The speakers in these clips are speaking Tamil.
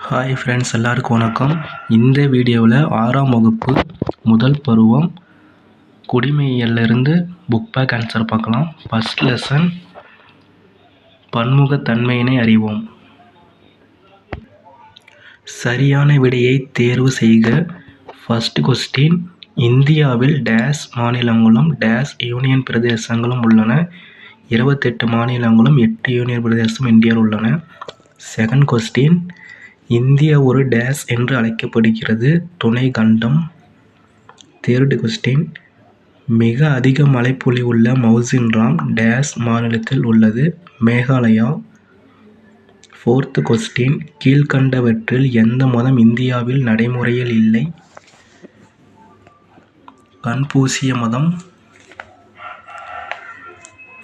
ஹாய் ஃப்ரெண்ட்ஸ், எல்லாருக்கும் வணக்கம். இந்த வீடியோவில் 6ஆம் வகுப்பு முதல் பருவம் குடிமையியலிருந்து புக் பேக் ஆன்சர் பார்க்கலாம். ஃபர்ஸ்ட் லெசன் பன்முகத்தன்மையினை அறிவோம். சரியான விடையை தேர்வு செய்க. ஃபர்ஸ்ட் கொஸ்டின், இந்தியாவில் டேஸ் மாநிலங்களும் டேஸ் யூனியன் பிரதேசங்களும் உள்ளன. 28 மாநிலங்களும் 8 யூனியன் பிரதேசம் இந்தியாவில் உள்ளன. செகண்ட் கொஸ்டின், இந்தியா ஒரு டேஸ் என்று அழைக்கப்படுகிறது. துணை கண்டம். தேர்டு கொஸ்டின், மிக அதிக மழைப்பொழிவு உள்ள மௌசின்ராம் டேஸ் மாநிலத்தில் உள்ளது. மேகாலயா. ஃபோர்த் கொஸ்டின், கீழ்கண்டவற்றில் எந்த மதம் இந்தியாவில் நடைமுறையில் இல்லை? கன்பூசிய மதம்.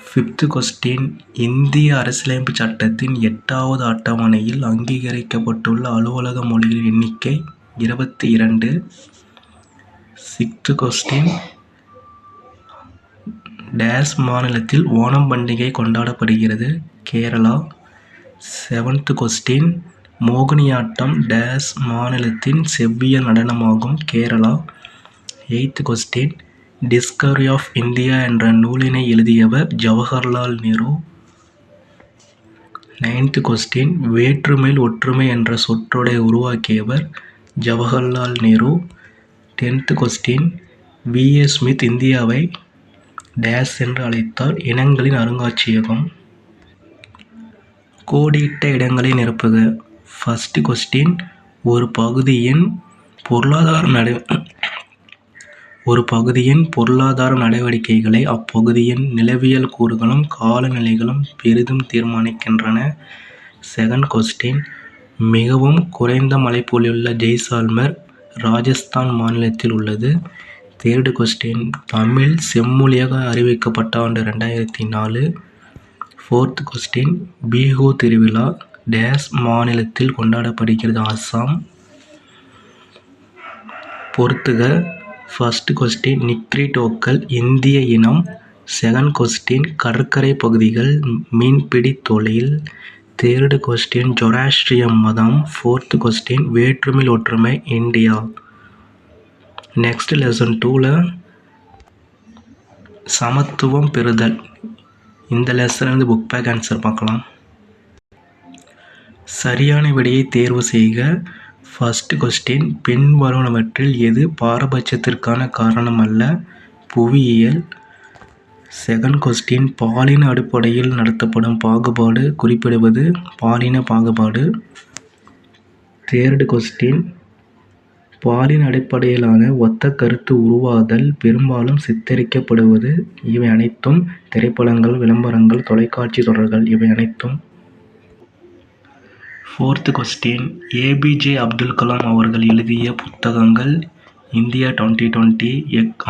ஃபிஃப்த் கொஸ்டின், இந்திய அரசியலமைப்பு சட்டத்தின் 8வது அட்டவணையில் அங்கீகரிக்கப்பட்டுள்ள அலுவலக மொழிகளின் எண்ணிக்கை 22. சிக்ஸ்த் கொஸ்டின், டேஸ் மாநிலத்தில் ஓணம் பண்டிகை கொண்டாடப்படுகிறது. கேரளா. செவன்த் கொஸ்டின், மோகினியாட்டம் டேஸ் மாநிலத்தின் செவ்வியல் நடனமாகும். Kerala. Eighth question, discovery of India என்ற நூலினை எழுதியவர் ஜவஹர்லால் நேரு. நைன்த் கொஸ்டின், வேற்றுமையில் ஒற்றுமை என்ற சொற்றொடரை உருவாக்கியவர் Jawaharlal Nehru. 10th question, V A. Smith இந்தியாவை டேஸ் என்று அழைத்தார். இனங்களின் அருங்காட்சியகம். கோடிட்ட இடங்களை நிரப்புக. ஃபர்ஸ்ட் கொஸ்டின், ஒரு பகுதியின் பொருளாதார நடவடிக்கைகளை அப்பகுதியின் நிலவியல் கூறுகளும் காலநிலைகளும் பெரிதும் தீர்மானிக்கின்றன. செகண்ட் கொஸ்டின், மிகவும் குறைந்த மழைப்பொழிவுள்ள ஜெய்சால்மர் ராஜஸ்தான் மாநிலத்தில் உள்ளது. தேர்டு கொஸ்டின், தமிழ் செம்மொழியாக அறிவிக்கப்பட்ட ஆண்டு 2004. ஃபோர்த் கொஸ்டின், பிஹூ திருவிழா டேஸ் மாநிலத்தில் கொண்டாடப்படுகிறது. அஸ்ஸாம். பொறுத்துக. ஃபர்ஸ்ட் கொஸ்டின், நிக்ரிடோக்கள் இந்திய இனம். செகண்ட் கொஸ்டின், கடற்கரை பகுதிகள் மீன்பிடி தொழில். தேர்டு கொஸ்டின், ஜொராஸ்ட்ரிய மதம். ஃபோர்த் கொஸ்டின், வேற்றுமையில் ஒற்றுமை இந்தியா. நெக்ஸ்ட் லெசன் 2ல சமத்துவம் பெறுதல். இந்த லெசன்லேருந்து புக் பேக் ஆன்சர் பார்க்கலாம். சரியான விடையை தேர்வு செய்க. ஃபர்ஸ்ட் கொஸ்டின், பின்வருவனவற்றில் எது பாரபட்சத்திற்கான காரணம் அல்ல? புவியியல். செகண்ட் கொஸ்டின், பாலின அடிப்படையில் நடத்தப்படும் பாகுபாடு குறிப்பிடுவது பாலின பாகுபாடு. தேர்டு கொஸ்டின், பாலின அடிப்படையிலான ஒத்த கருத்து உருவாதல் பெரும்பாலும் சித்தரிக்கப்படுவது. இவை அனைத்தும் திரைப்படங்கள், விளம்பரங்கள், தொலைக்காட்சி தொடர்கள். இவை அனைத்தும். Fourth question, APJ Abdul Kalam அவர்கள் எழுதிய புத்தகங்கள் இந்தியா 2020,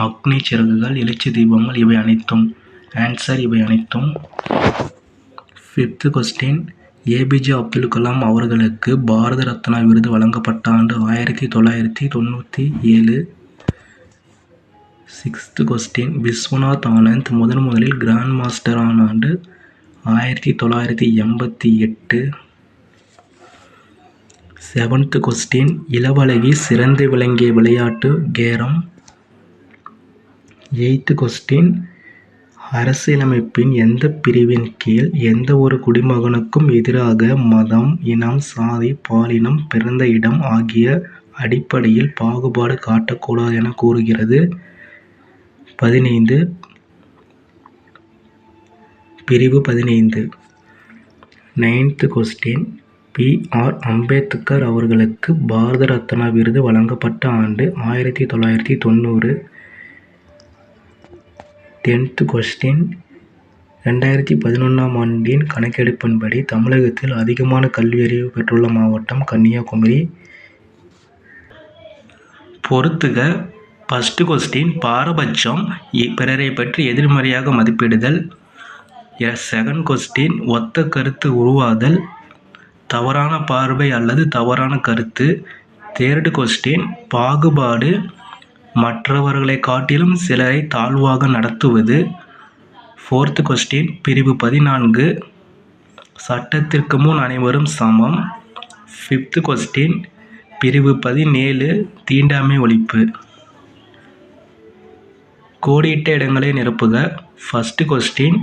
அக்னி சிறகுகள், எழுச்சி தீபங்கள். இவை அனைத்தும். ஆன்சர் இவை அனைத்தும். Fifth question, APJ Abdul Kalam அவர்களுக்கு பாரத ரத்னா விருது வழங்கப்பட்ட ஆண்டு 1997. சிக்ஸ்த் கொஸ்டின், விஸ்வநாத் ஆனந்த் முதலில் கிராண்ட் மாஸ்டர் ஆன ஆண்டு 1988. செவன்த் கொஸ்டின், இளவழகி சிறந்து விளங்கிய விளையாட்டு கேரம். எய்த் கொஸ்டின், அரசியலமைப்பின் எந்த பிரிவின் கீழ் எந்த ஒரு குடிமகனுக்கும் எதிராக மதம், இனம், சாதி, பாலினம், பிறந்த இடம் ஆகிய அடிப்படையில் பாகுபாடு காட்டக்கூடாது என கூறுகிறது? 15. பிரிவு 15. Ninth question, B.R.. அம்பேத்கர் அவர்களுக்கு பாரத ரத்னா விருது வழங்கப்பட்ட ஆண்டு 1990. 10th கொஸ்டின், 2011ஆம் ஆண்டின் கணக்கெடுப்பின்படி தமிழகத்தில் அதிகமான கல்வியறிவு பெற்றுள்ள மாவட்டம் கன்னியாகுமரி. பொறுத்துக. ஃபர்ஸ்ட் கொஸ்டின், பாரபட்சம் பிறரை பற்றி எதிர்மறையாக மதிப்பிடுதல். செகண்ட் கொஸ்டின், ஒத்த கருத்து உருவாதல் தவறான பார்வை அல்லது தவறான கருத்து. தேர்டு கொஸ்டின், பாகுபாடு மற்றவர்களை காட்டிலும் சிலரை தாழ்வாக நடத்துவது. ஃபோர்த் கொஸ்டின், பிரிவு 14 சட்டத்திற்கு முன் அனைவரும் சமம். 5th கொஸ்டின் பிரிவு 17 தீண்டாமை ஒழிப்பு. கோடிட்ட இடங்களை நிரப்புக. ஃபர்ஸ்ட் கொஸ்டின்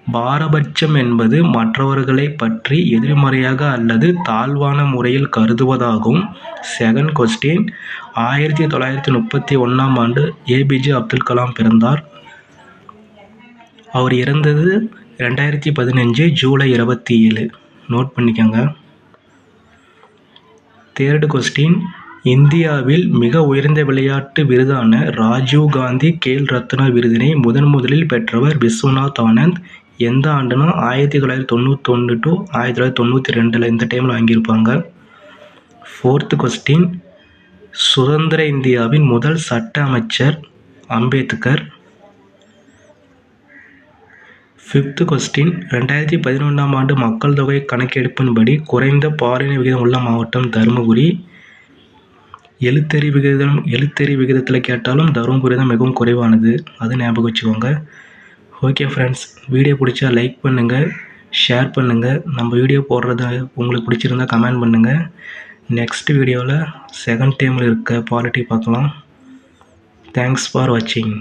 பாரபட்சம் என்பது மற்றவர்களை பற்றி எதிர்மறையாக அல்லது தாழ்வான முறையில் கருதுவதாகும். செகண்ட் கொஸ்டின் 1931ஆம் ஆண்டு ஏபிஜே அப்துல் கலாம் பிறந்தார். அவர் இறந்தது 2015 ஜூலை 27. நோட் பண்ணிக்கோங்க. தேர்டு கொஸ்டின் இந்தியாவில் மிக உயர்ந்த விளையாட்டு விருதான ராஜீவ் காந்தி கேல் ரத்னா விருதினை முதலில் பெற்றவர் விஸ்வநாத் ஆனந்த். எந்த ஆண்டுனா 1991 to 1992 இந்த டைமில் வாங்கியிருப்பாங்க. ஃபோர்த்து கொஸ்டின் சுதந்திர இந்தியாவின் முதல் சட்ட அமைச்சர் அம்பேத்கர். ஃபிஃப்த்து கொஸ்டின் 2011ஆம் ஆண்டு மக்கள் தொகை கணக்கெடுப்பின்படி குறைந்த பாலின விகிதம் உள்ள மாவட்டம் தருமபுரி. எழுத்தறி விகிதத்தில் கேட்டாலும் தருமபுரி தான் மிகவும் குறைவானது, அது ஞாபகம் வச்சுக்கோங்க. ஓகே ஃப்ரெண்ட்ஸ், வீடியோ பிடிச்சா லைக் பண்ணுங்கள், ஷேர் பண்ணுங்கள். நம்ம வீடியோ போடுறத உங்களுக்கு பிடிச்சிருந்தா கமெண்ட் பண்ணுங்கள். நெக்ஸ்ட் வீடியோவில் செகண்ட் டைமில் இருக்க பாலிட்டி பார்க்கலாம். தேங்க்ஸ் ஃபார் வாட்சிங்.